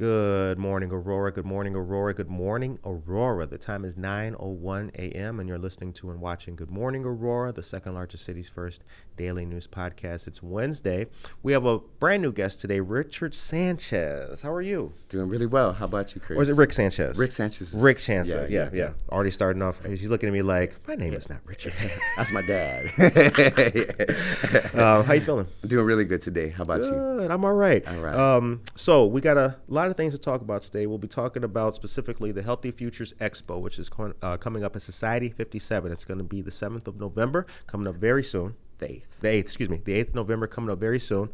Good morning, Aurora. Good morning, Aurora. Good morning, Aurora. The time is 9:01 a.m. and you're listening to and watching Good Morning, Aurora, the second largest city's first daily news podcast. It's Wednesday. We have a brand new guest today, Richard Sanchez. How are you? Doing really well. How about you, Chris? Or is it Rick Sanchez? Rick Sanchez. Rick Sanchez. Yeah. Already starting off. He's looking at me like, my name is not Richard. That's my dad. How you feeling? I'm doing really good today. How about you? Good. I'm all right. All right. So we got a lot of things to talk about today. We'll be talking about specifically the Healthy Futures Expo, which is coming up at Society 57. It's going to be the 7th of November, coming up very soon. The 8th of November, coming up very soon.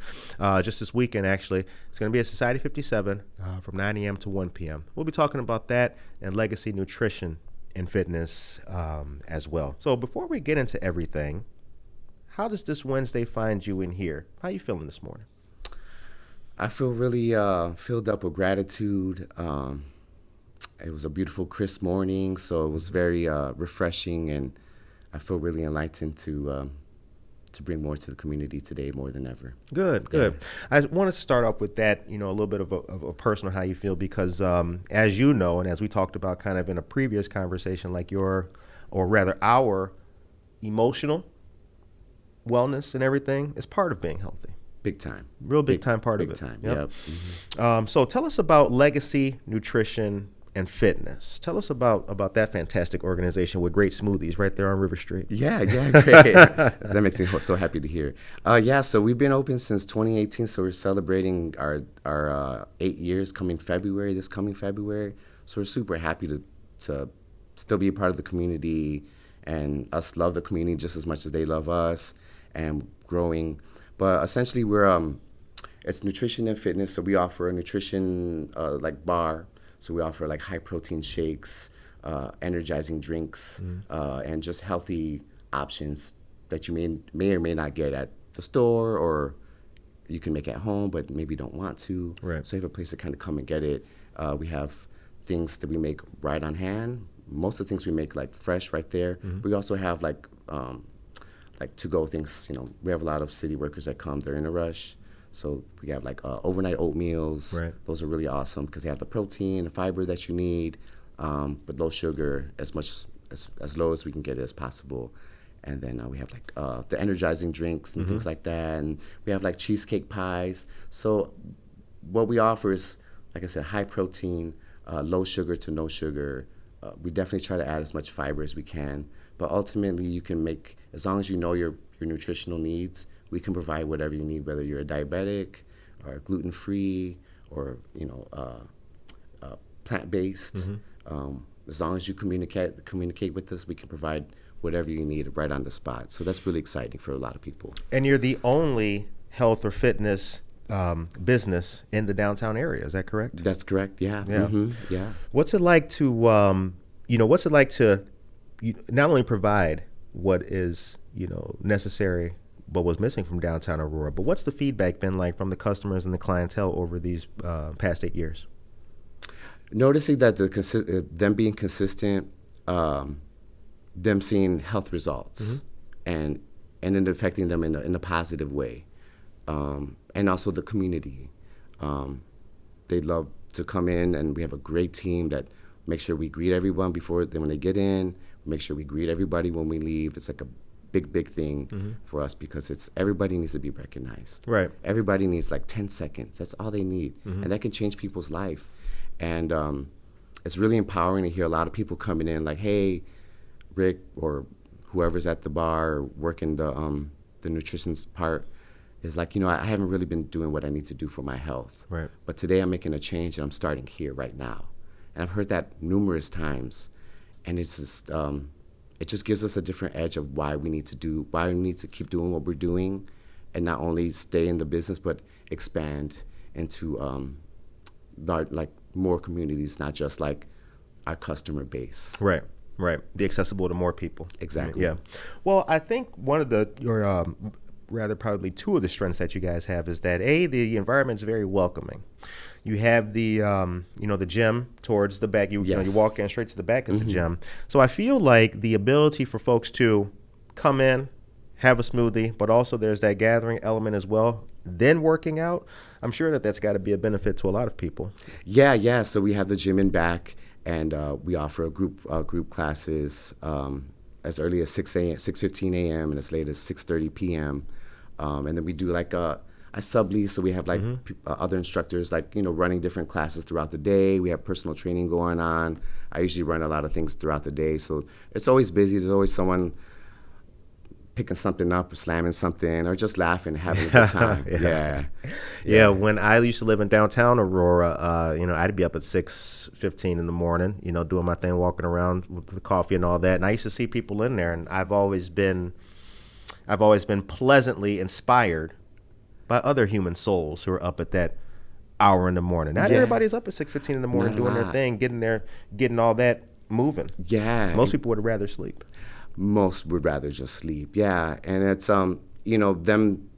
Just this weekend, actually. It's going to be at Society 57 from 9 a.m. to 1 p.m. We'll be talking about that and legacy nutrition and fitness as well. So before we get into everything, how does this Wednesday find you in here? How are you feeling this morning? I feel really filled up with gratitude. It was a beautiful, crisp morning, so it was very refreshing, and I feel really enlightened to bring more to the community today more than ever. Good. I wanted to start off with that, a little bit of a personal how you feel, because as you know, and as we talked about kind of in a previous conversation, like our emotional wellness and everything is part of being healthy. Big time. Real big time part of it. Big time, yep. Mm-hmm. So tell us about Legacy Nutrition and Fitness. Tell us about that fantastic organization with great smoothies right there on River Street. Yeah, great. That makes me so happy to hear. So we've been open since 2018, so we're celebrating our 8 years this coming February. So we're super happy to still be a part of the community, and us love the community just as much as they love us, and growing. But essentially, it's nutrition and fitness. So we offer a nutrition bar. So we offer high protein shakes, energizing drinks, and just healthy options that you may or may not get at the store, or you can make at home, but maybe don't want to. Right. So you have a place to kind of come and get it. We have things that we make right on hand. Most of the things we make fresh right there. Mm-hmm. We also have to-go things. We have a lot of city workers that come. They're in a rush. So we have overnight oatmeals. Right. Those are really awesome because they have the protein, the fiber that you need, but low sugar, as low as we can get it as possible. And then we have the energizing drinks and things like that. And we have cheesecake pies. So what we offer is, like I said, high protein, low sugar to no sugar. We definitely try to add as much fiber as we can. But ultimately, you can make, as long as you know your nutritional needs, we can provide whatever you need, whether you're a diabetic or gluten-free or plant-based. Mm-hmm. As long as you communicate with us, we can provide whatever you need right on the spot. So that's really exciting for a lot of people. And you're the only health or fitness business in the downtown area. Is that correct? That's correct. Yeah. Mm-hmm. Yeah. What's it like to not only provide what is necessary but was missing from downtown Aurora, but what's the feedback been like from the customers and the clientele over these past 8 years? Noticing that them being consistent, them seeing health results, and it affecting them in a positive way, and also the community. They love to come in, and we have a great team that makes sure we greet everyone when they get in. Make sure we greet everybody when we leave. It's a big thing for us because everybody needs to be recognized. Right. Everybody needs 10 seconds. That's all they need. And that can change people's life. And it's really empowering to hear a lot of people coming in hey, Rick, or whoever's at the bar or working the nutrition part is I haven't really been doing what I need to do for my health. Right. But today I'm making a change and I'm starting here right now. And I've heard that numerous times. And it's just, it just gives us a different edge of why we need to keep doing what we're doing, and not only stay in the business, but expand into more communities, not just our customer base. Right. Be accessible to more people. Exactly. Yeah. Well, I think one of rather probably two of the strengths that you guys have is that the environment is very welcoming. You have the the gym towards the back. You walk in straight to the back of the gym. So I feel like the ability for folks to come in, have a smoothie, but also there's that gathering element as well. then working out, I'm sure that that's got to be a benefit to a lot of people. Yeah. So we have the gym in back, and we offer a group classes as early as 6:15 a.m. and as late as 6:30 p.m. And then we do like a sublease, so we have like other instructors like running different classes throughout the day. We have personal training going on. I usually run a lot of things throughout the day, so it's always busy. There's always someone picking something up or slamming something or just laughing, having a good time. Yeah. When I used to live in downtown Aurora, I'd be up at 6:15 in the morning, doing my thing, walking around with the coffee and all that. And I used to see people in there, and I've always been pleasantly inspired by other human souls who are up at that hour in the morning. Not everybody's up at 6:15 in the morning doing their thing, getting all that moving. Yeah. Most people would rather sleep. Most would rather just sleep. Yeah. And it's, them,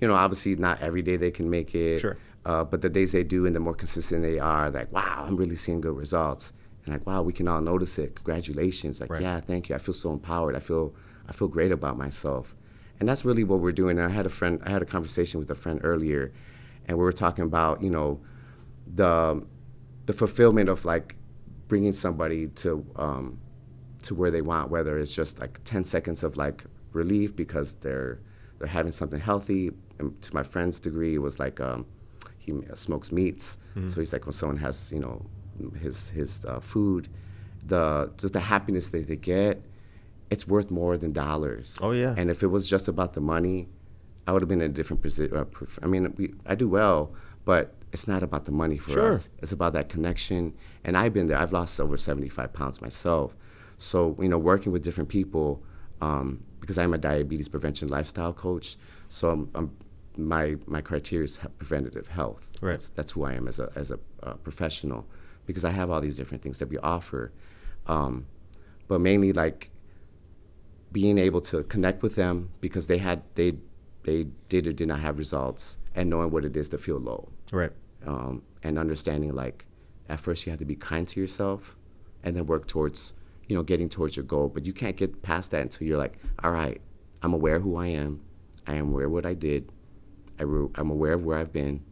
obviously not every day they can make it. Sure. But the days they do and the more consistent they are, like, wow, I'm really seeing good results. And like, wow, we can all notice it. Congratulations. Like, Right. Yeah, thank you. I feel so empowered. I feel great about myself. And that's really what we're doing. And I had a conversation with a friend earlier, and we were talking about, the fulfillment of like bringing somebody to where they want, whether it's just like 10 seconds of like relief because they're having something healthy. And to my friend's degree, it was like he smokes meats, so he's like when someone has his food, just the happiness that they get, it's worth more than dollars. Oh yeah. And if it was just about the money, I would have been in a different position. I mean, I do well, but it's not about the money for us. It's about that connection. And I've been there. I've lost over 75 pounds myself. So, working with different people, because I'm a diabetes prevention lifestyle coach, so my criteria is preventative health. Right. That's who I am as a professional, because I have all these different things that we offer. But mainly like being able to connect with them because they did or did not have results, and knowing what it is to feel low. Right. And understanding like at first you have to be kind to yourself and then work towards getting towards your goal. But you can't get past that until you're like, all right, I'm aware of who I am aware of what I did, I'm aware of where I've been,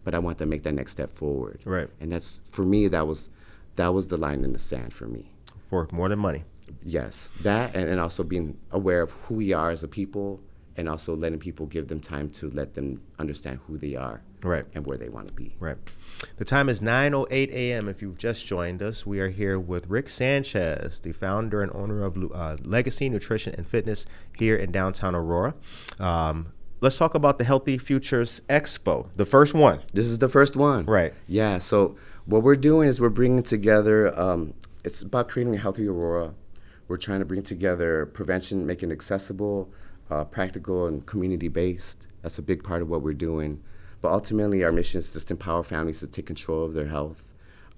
but I want to make that next step forward. Right. And that's, for me, that was the line in the sand for me. For more than money. Yes, that, and also being aware of who we are as a people, and also letting people give them time to let them understand who they are. Right. And where they want to be. Right. The time is 9:08 a.m. If you've just joined us, we are here with Rick Sanchez, the founder and owner of Legacy Nutrition and Fitness here in downtown Aurora. Let's talk about the Healthy Futures Expo, the first one. This is the first one. Right. Yeah, so what we're doing is we're bringing together, it's about creating a healthy Aurora. We're trying to bring together prevention, making it accessible, practical, and community-based. That's a big part of what we're doing. But ultimately, our mission is just to empower families to take control of their health,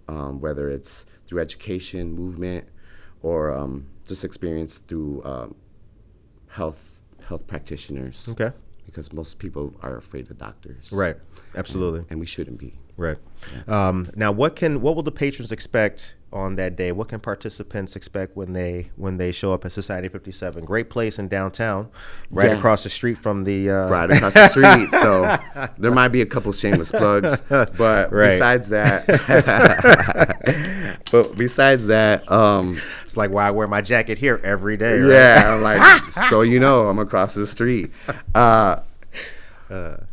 whether it's through education, movement, or just experience through health practitioners. Okay. Because most people are afraid of doctors. Right. Absolutely. And we shouldn't be. Right. Yeah. Now, what will the patrons expect on that day? What can participants expect when they show up at Society 57? Great place in downtown, right across the street from the. Right across the street. So there might be a couple shameless plugs, but besides that, it's like why I wear my jacket here every day. Right? Yeah, I'm like, so I'm across the street. But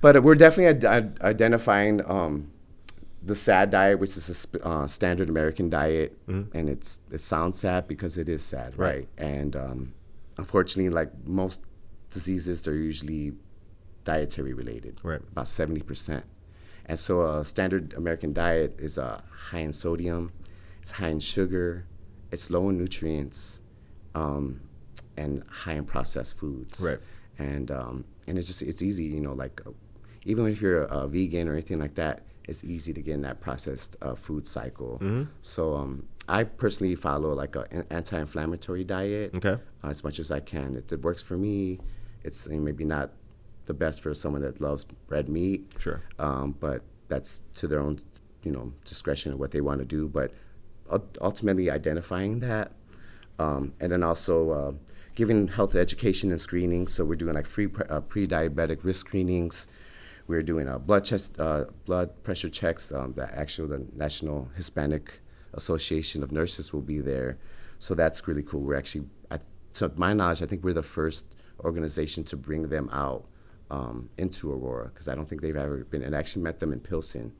we're definitely identifying the SAD diet, which is a standard American diet, and it sounds sad because it is sad, right? And unfortunately, like most diseases, they're usually dietary related, right? About 70%. And so a standard American diet is high in sodium, it's high in sugar, it's low in nutrients, and high in processed foods, right? And it's easy, like even if you're a vegan or anything like that, it's easy to get in that processed food cycle. So I personally follow like an anti-inflammatory diet as much as I can. It works for me. It's maybe not the best for someone that loves red meat. Sure. But that's to their own, discretion of what they want to do. But ultimately identifying that, and then also giving health education and screening. So we're doing like free pre-diabetic risk screenings. We're doing blood pressure checks. The National Hispanic Association of Nurses will be there, so that's really cool. We're actually, to my knowledge, I think we're the first organization to bring them out into Aurora, because I don't think they've ever been. And I actually met them in Pilsen.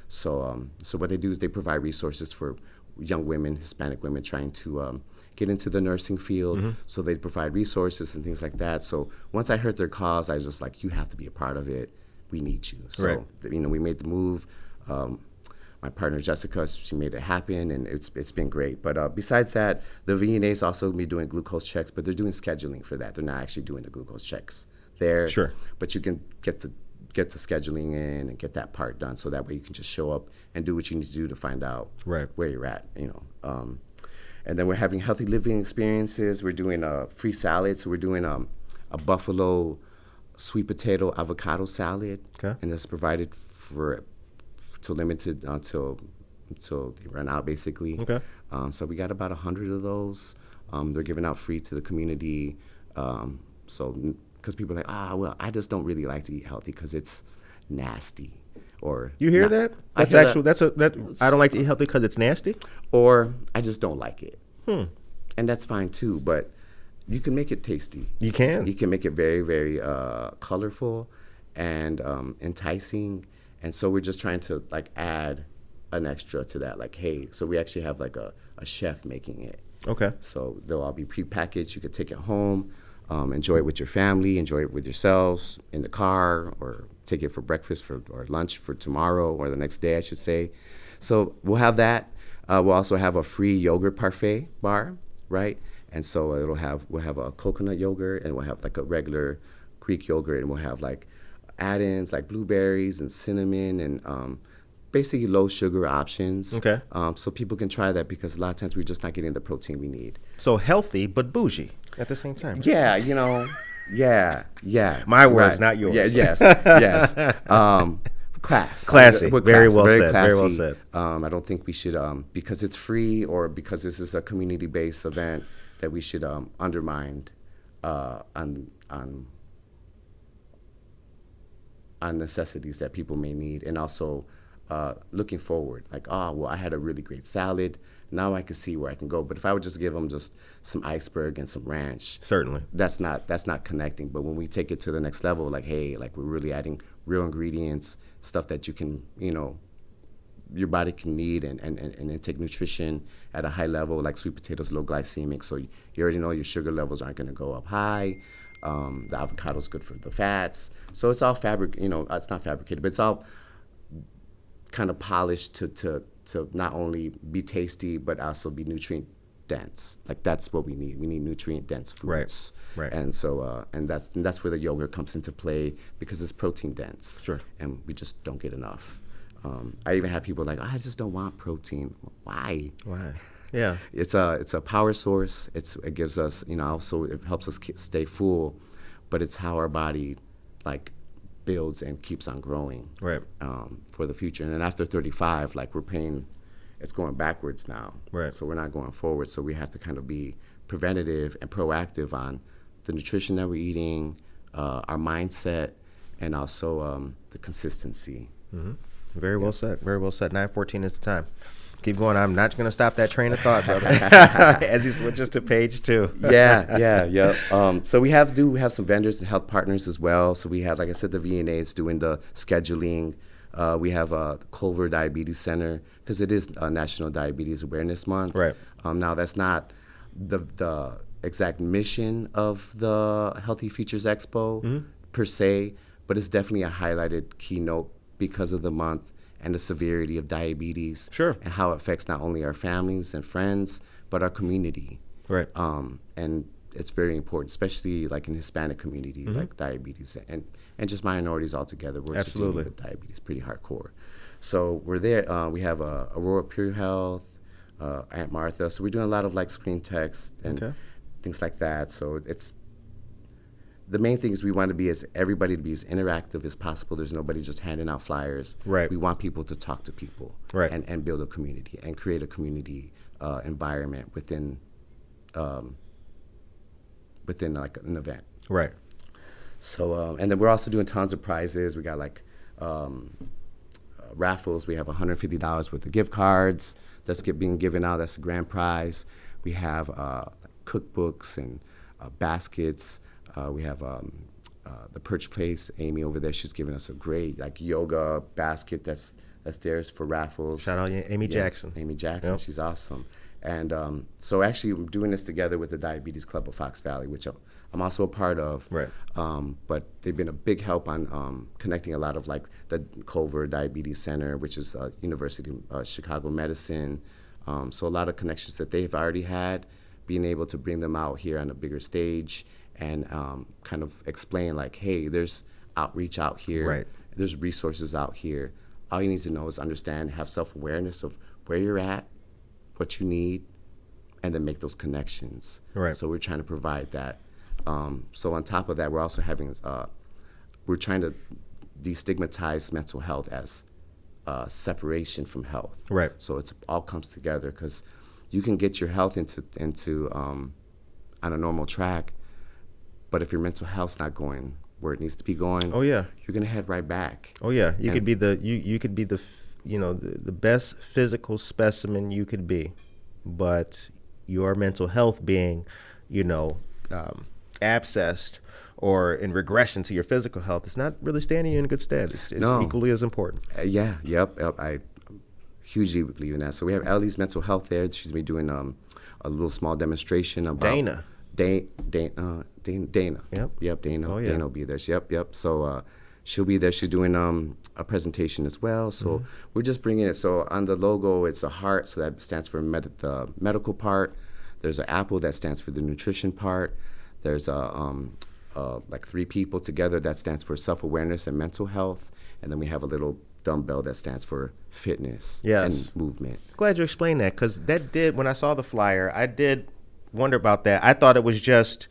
So what they do is they provide resources for young women, Hispanic women trying to get into the nursing field. Mm-hmm. So they provide resources and things like that. So once I heard their cause, I was just like, you have to be a part of it. We need you. So, right. We made the move. My partner, Jessica, she made it happen, and it's been great. But besides that, the VNA's also be doing glucose checks, but they're doing scheduling for that. They're not actually doing the glucose checks there. Sure. But you can get the scheduling in and get that part done, so that way you can just show up and do what you need to do to find out right. where you're at, and then we're having healthy living experiences. We're doing a free salad, so we're doing a buffalo sweet potato avocado salad, okay. and that's provided limited until they run out, basically. Okay. So we got about 100 of those. They're giving out free to the community. Because people are like, well, I just don't really like to eat healthy because it's nasty. Or you hear that? That's actually I don't like to eat healthy because it's nasty. Or I just don't like it. And that's fine too. But you can make it tasty. You can. You can make it very, very colorful and enticing. And so we're just trying to add an extra to that. So we actually have a chef making it. Okay. So they'll all be prepackaged. You could take it home. Enjoy it with your family, enjoy it with yourselves in the car, or take it for breakfast or lunch for tomorrow or the next day, I should say. So we'll have that. We'll also have a free yogurt parfait bar, right? And so we'll have a coconut yogurt, and we'll have a regular Greek yogurt, and we'll have add-ins like blueberries and cinnamon and basically low sugar options. Okay. So people can try that, because a lot of times we're just not getting the protein we need. So healthy but bougie at the same time. Right? Yeah, yeah. My words, right. not yours. Yeah, yes. Classy. We're very classy, well very said. classy. Very well said. I don't think we should, because it's free or because this is a community-based event, that we should undermine on necessities that people may need, and also looking forward. I had a really great salad. Now I can see where I can go. But if I would just give them just some iceberg and some ranch, certainly that's not connecting. But when we take it to the next level, we're really adding real ingredients, stuff that you can, your body can need, and intake nutrition at a high level, like sweet potatoes, low glycemic. So you already know your sugar levels aren't going to go up high. The avocado's good for the fats. So it's all it's not fabricated, but it's all kind of polished to not only be tasty, but also be nutrient dense. That's what we need. We need nutrient dense foods. Right. And so and that's where the yogurt comes into play, because it's protein dense. Sure. And we just don't get enough. I even have people I just don't want protein. Why? Yeah. It's a power source. It gives us, also it helps us stay full, but it's how our body builds and keeps on growing. Right. For the future. And then after 35, we're paying, it's going backwards now. Right. So we're not going forward. So we have to kind of be preventative and proactive on the nutrition that we're eating, our mindset, and also the consistency. Mm-hmm. Very well said. Very well said. 9:14 is the time. Keep going. I'm not going to stop that train of thought, brother. As he switches to page 2. Yeah. So we have some vendors and health partners as well. So we have, like I said, the VNA is doing the scheduling. We have Culver Diabetes Center, because it is National Diabetes Awareness Month. Right. Now that's not the exact mission of the Healthy Futures Expo per se, but it's definitely a highlighted keynote because of the month and the severity of diabetes. Sure. And how it affects not only our families and friends, but our community. Right. And it's very important, especially in Hispanic community, diabetes and just minorities altogether. We're just dealing with diabetes pretty hardcore. So we're there. We have Aurora Pure Health, Aunt Martha. So we're doing a lot of screen text and things like that. So it's the main thing is we want everybody to be as interactive as possible. There's nobody just handing out flyers. Right. We want people to talk to people. Right. And build a community and create a community environment within an event. Right. So and then we're also doing tons of prizes. We got raffles. We have $150 worth of gift cards that's being given out. That's the grand prize. We have cookbooks and baskets. We have the Perch Place, Amy over there. She's giving us a great yoga basket that's theirs for raffles. Shout out Amy Jackson. Amy Jackson, Yep. She's awesome. And so actually I'm doing this together with the Diabetes Club of Fox Valley, which I'm also a part of. Right. But they've been a big help on connecting a lot of the Culver Diabetes Center, which is University of Chicago Medicine. So a lot of connections that they've already had, being able to bring them out here on a bigger stage and kind of explain hey, there's outreach out here. Right. There's resources out here. All you need to know is understand, have self-awareness of where you're at, what you need, and then make those connections. Right. So we're trying to provide that. So on top of that, we're also having, we're trying to destigmatize mental health as separation from health. Right. So it's all comes together because you can get your health into on a normal track, but if your mental health's not going where it needs to be going, Oh yeah. you're gonna head right back. Oh yeah. You And- could be the the best physical specimen you could be, but your mental health being, abscessed or in regression to your physical health, it's not really standing you in good stead. It's No. equally as important. Yep. I hugely believe in that. So we have Ellie's mental health there. She's been doing a little small demonstration about Dana. Dana. Yep. Dana. Oh, yeah. Dana will be there. Yep. So she'll be there. She's doing a presentation as well. So we're just bringing it. So on the logo, it's a heart. So that stands for the medical part. There's an apple that stands for the nutrition part. There's three people together that stands for self-awareness and mental health. And then we have a little dumbbell that stands for fitness Yes. and movement. Glad you explained that, because when I saw the flyer, I did wonder about that. I thought it was just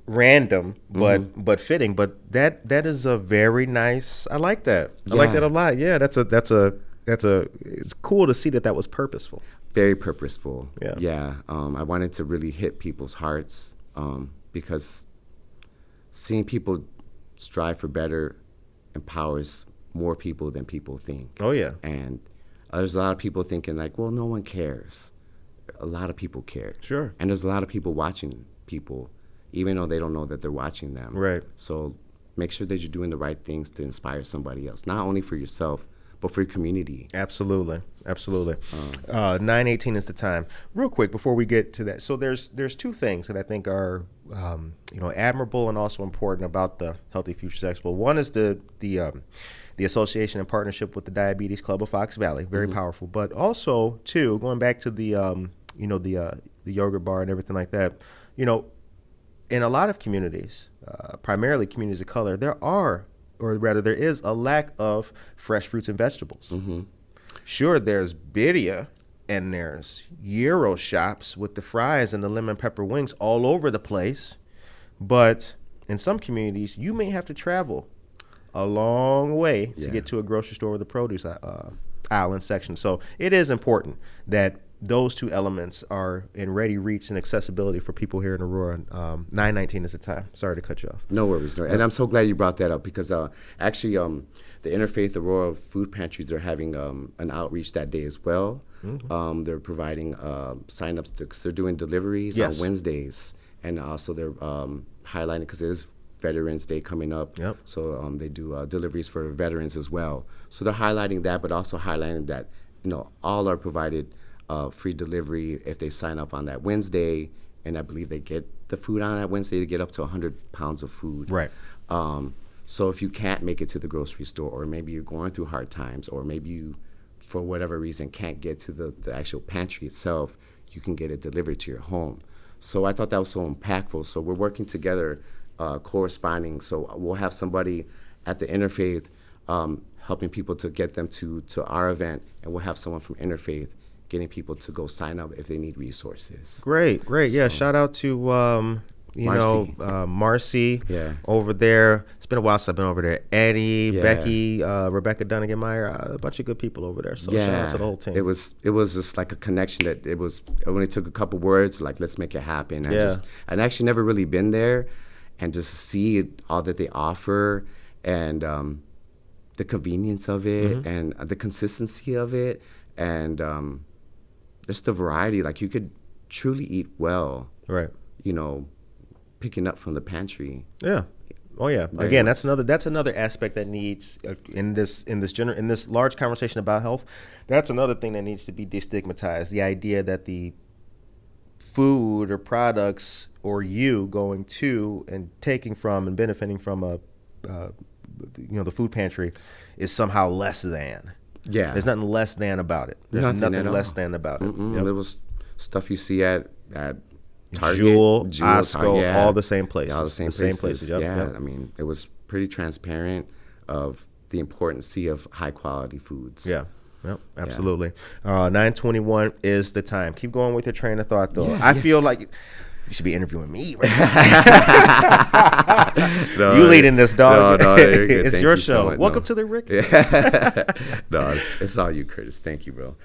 random, but fitting. But that is a very nice. I like that. I like Yeah. that a lot. Yeah, it's cool to see that was purposeful. Very purposeful. Yeah. I wanted to really hit people's hearts because seeing people strive for better empowers more people than people think. Oh yeah. And there's a lot of people thinking well, no one cares. A lot of people care. Sure. And there's a lot of people watching people, even though they don't know that they're watching them. Right. So make sure that you're doing the right things to inspire somebody else, not only for yourself, but for your community. Absolutely. 9:18 is the time. Real quick before we get to that, so there's two things that I think are admirable and also important about the Healthy Futures Expo. One is the association and partnership with the Diabetes Club of Fox Valley, very powerful. But also, too, going back to the yogurt bar and everything like that, in a lot of communities, primarily communities of color, there is a lack of fresh fruits and vegetables. Sure, there's birria and there's gyro shops with the fries and the lemon pepper wings all over the place, but in some communities, you may have to travel a long way to get to a grocery store with a produce aisle and section. So it is important that those two elements are in ready reach and accessibility for people here in Aurora. 9:19 is the time. Sorry to cut you off. No worries. And I'm so glad you brought that up because actually the Interfaith Aurora Food Pantries are having an outreach that day as well. They're providing sign-ups. They're doing deliveries on Wednesdays. And also they're highlighting, because it is Veterans Day coming up. Yep. So they do deliveries for veterans as well. So they're highlighting that, but also highlighting that, all are provided free delivery if they sign up on that Wednesday. And I believe they get the food on that Wednesday to get up to 100 pounds of food. Right. So if you can't make it to the grocery store, or maybe you're going through hard times, or maybe you, for whatever reason, can't get to the actual pantry itself, you can get it delivered to your home. So I thought that was so impactful. So we're working together, corresponding. So we'll have somebody at the Interfaith helping people to get them to our event, and we'll have someone from Interfaith getting people to go sign up if they need resources. Great. Yeah, shout out to Marcy over there. It's been a while since I've been over there. Eddie, Becky, Rebecca Dunnigan-Meyer, a bunch of good people over there. So shout out to the whole team. It was just like a connection that it only took a couple words, let's make it happen. I'd actually never really been there, and just see all that they offer and the convenience of it, and the consistency of it, and just the variety. Like, you could truly eat well, Right. you know, picking up from the pantry. Yeah. Oh yeah. Very Again, much. that's another aspect that needs in this large conversation about health. That's another thing that needs to be destigmatized. The idea that the food or products or you going to and taking from and benefiting from the food pantry is somehow less than. Yeah. There's nothing less than about it. There's Nothing at less all. than about it. There was stuff you see at Target, Jewel, Costco, yeah. all the same places. Yeah, all the same places. Yep, yeah, yep. I mean, it was pretty transparent of the importance of high quality foods. Yeah. Yep, absolutely. 9:21 is the time. Keep going with your train of thought, though. I feel like you should be interviewing me right now. No, you leading this, dog. No, you're good. It's Thank your you so show. much. Welcome No. to the Rick. No, it's all you, Curtis. Thank you, bro.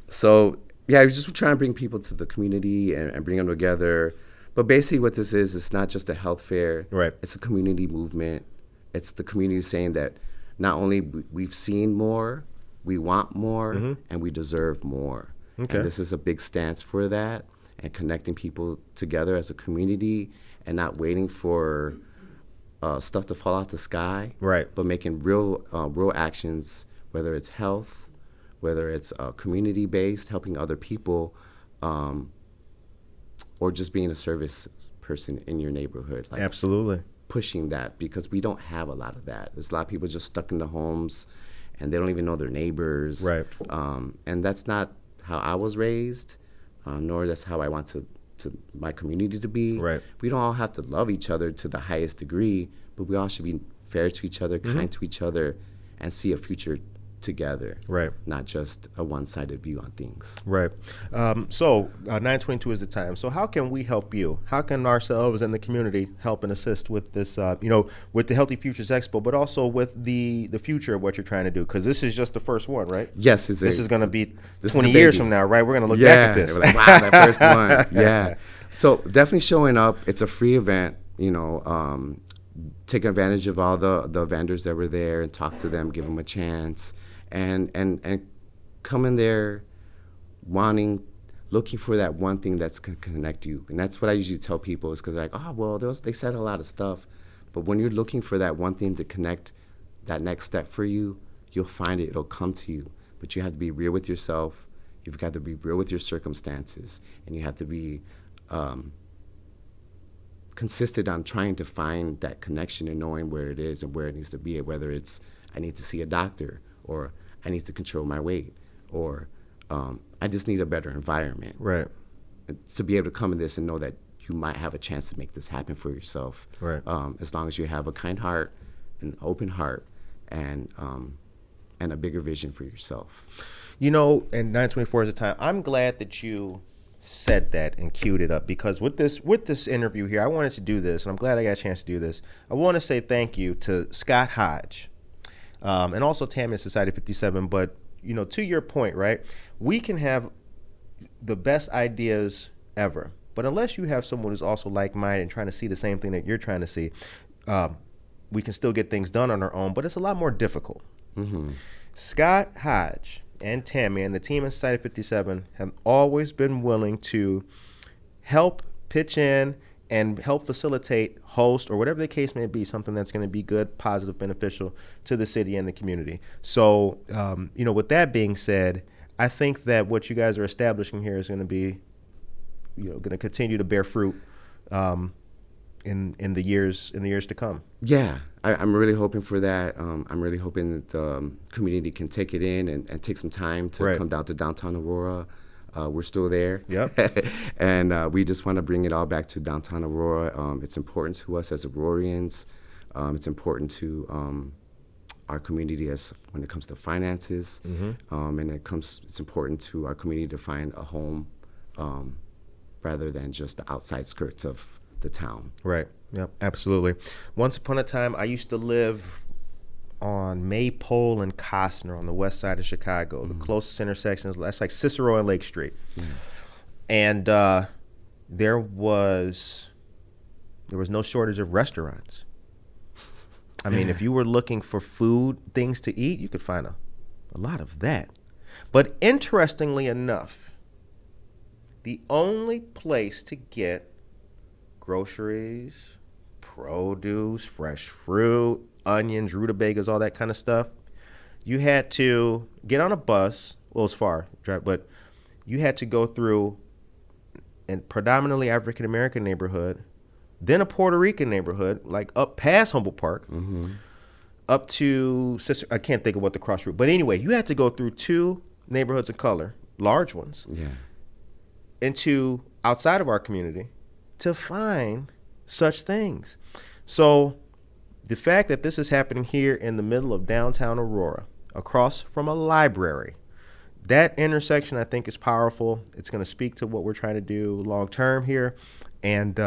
So yeah, we're just trying to bring people to the community and bring them together. But basically, what this is, it's not just a health fair. Right. It's a community movement. It's the community saying that not only we've seen more, we want more, and we deserve more. Okay. And this is a big stance for that, and connecting people together as a community, and not waiting for stuff to fall out the sky. Right. But making real actions, whether it's health, whether it's community-based, helping other people, or just being a service person in your neighborhood. Like, Absolutely. pushing that, because we don't have a lot of that. There's a lot of people just stuck in the homes, and they don't even know their neighbors. Right. And that's not how I was raised, nor that's how I want to my community to be. Right. We don't all have to love each other to the highest degree, but we all should be fair to each other, kind to each other, and see a future together. Right. Not just a one-sided view on things. Right. So 9:22 is the time. So how can we help you? How can ourselves and the community help and assist with this, with the Healthy Futures Expo, but also with the future of what you're trying to do? Because this is just the first one, right? Yes. This is going to be this is 20 the years baby. from now, right? We're going to look back at this. We're like, wow, that first one. Yeah. So definitely showing up. It's a free event, take advantage of all the vendors that were there and talk to them, give them a chance, and come in there looking for that one thing that's going to connect you. And that's what I usually tell people, is because like, oh, well, they said a lot of stuff. But when you're looking for that one thing to connect that next step for you, you'll find it. It'll come to you. But you have to be real with yourself. You've got to be real with your circumstances. And you have to be consistent on trying to find that connection and knowing where it is and where it needs to be, whether it's I need to see a doctor, or I need to control my weight, or I just need a better environment. Right. To be able to come in this and know that you might have a chance to make this happen for yourself. Right. As long as you have a kind heart, an open heart, and a bigger vision for yourself. And 9:24 is the time. I'm glad that you said that and queued it up, because with this interview here, I wanted to do this, and I'm glad I got a chance to do this. I want to say thank you to Scott Hodge, and also Tammy at Society 57. But to your point, right? We can have the best ideas ever, but unless you have someone who's also like-minded and trying to see the same thing that you're trying to see, we can still get things done on our own, but it's a lot more difficult. Scott Hodge and Tammy and the team at Society 57 have always been willing to help pitch in and help facilitate, host, or whatever the case may be, something that's going to be good, positive, beneficial to the city and the community. So, with that being said, I think that what you guys are establishing here is going to be, going to continue to bear fruit in the years to come. Yeah, I'm really hoping for that. I'm really hoping that the community can take it in and take some time to come down to downtown Aurora. We're still there. Yep. And we just want to bring it all back to downtown Aurora. It's important to us as Aurorians. It's important to our community when it comes to finances. And it's important to our community to find a home rather than just the outside skirts of the town. Right. Yep. Absolutely. Once upon a time, I used to live on Maypole and Costner on the west side of Chicago. The closest intersection that's like Cicero and Lake Street. And there was no shortage of restaurants. I mean, if you were looking for food, things to eat, you could find a lot of that. But interestingly enough, the only place to get groceries, produce, fresh fruit, onions, rutabagas, all that kind of stuff, you had to get on a bus. Well, it's far, but you had to go through a predominantly African American neighborhood, then a Puerto Rican neighborhood, like up past Humboldt Park, up to I can't think of what the cross route, but anyway, you had to go through 2 neighborhoods of color, large ones, into outside of our community to find such things. So the fact that this is happening here in the middle of downtown Aurora, across from a library, that intersection I think is powerful. It's going to speak to what we're trying to do long term here. And,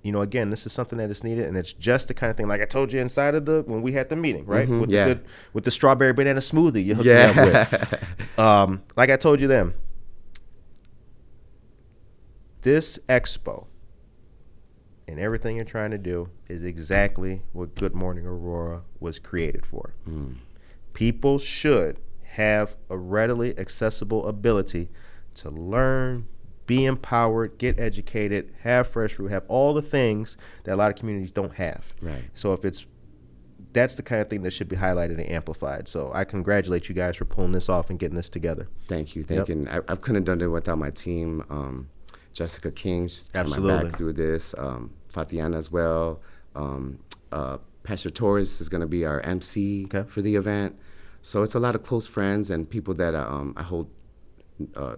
again, this is something that is needed, and it's just the kind of thing, like I told you inside of when we had the meeting, right? With the strawberry banana smoothie you hooked me up with. Like I told you then, this expo and everything you're trying to do is exactly what Good Morning Aurora was created for. People should have a readily accessible ability to learn, be empowered, get educated, have fresh fruit, have all the things that a lot of communities don't have. Right. So that's the kind of thing that should be highlighted and amplified. So I congratulate you guys for pulling this off and getting this together. Thank you. And I couldn't have done it without my team. Jessica King, she's got my back through this. Fatiana as well. Pastor Torres is going to be our MC for the event. So it's a lot of close friends and people that I hold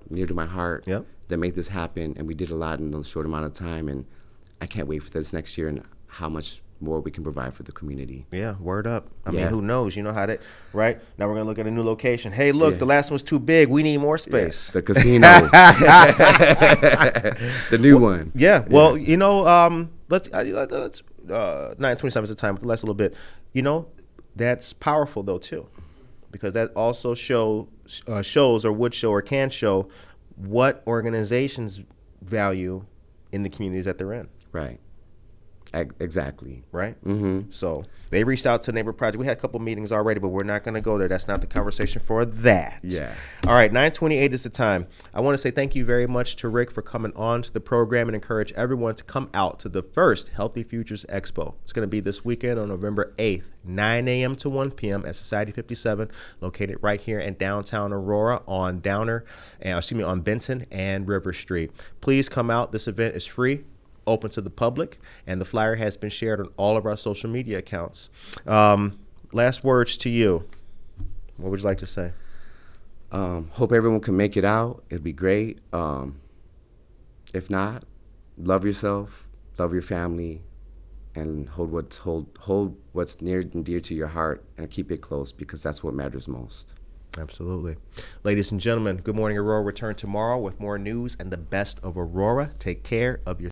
near to my heart that made this happen. And we did a lot in a short amount of time. And I can't wait for this next year and how much more we can provide for the community. Yeah, word up. I mean, who knows? You know how that, right? Now we're going to look at a new location. Hey, look, the last one's too big. We need more space. The casino. The new one. Yeah. Well, let's 9:27 is the time. Less a little bit. That's powerful though too, because that also shows or would show or can show what organizations value in the communities that they're in. Right. Exactly. Right? So they reached out to Neighbor Project. We had a couple meetings already, but we're not going to go there. That's not the conversation for that. Yeah. All right, 9:28 is the time. I want to say thank you very much to Rick for coming on to the program and encourage everyone to come out to the first Healthy Futures Expo. It's going to be this weekend on November 8th, 9 a.m. to 1 p.m. at Society 57, located right here in downtown Aurora on Benton and River Street. Please come out. This event is free, open to the public, and the flyer has been shared on all of our social media accounts. Last words to you. What would you like to say? Hope everyone can make it out. It'd be great. If not, love yourself, love your family, and hold what's near and dear to your heart, and keep it close, because that's what matters most. Absolutely. Ladies and gentlemen, Good Morning Aurora return tomorrow with more news and the best of Aurora. Take care of your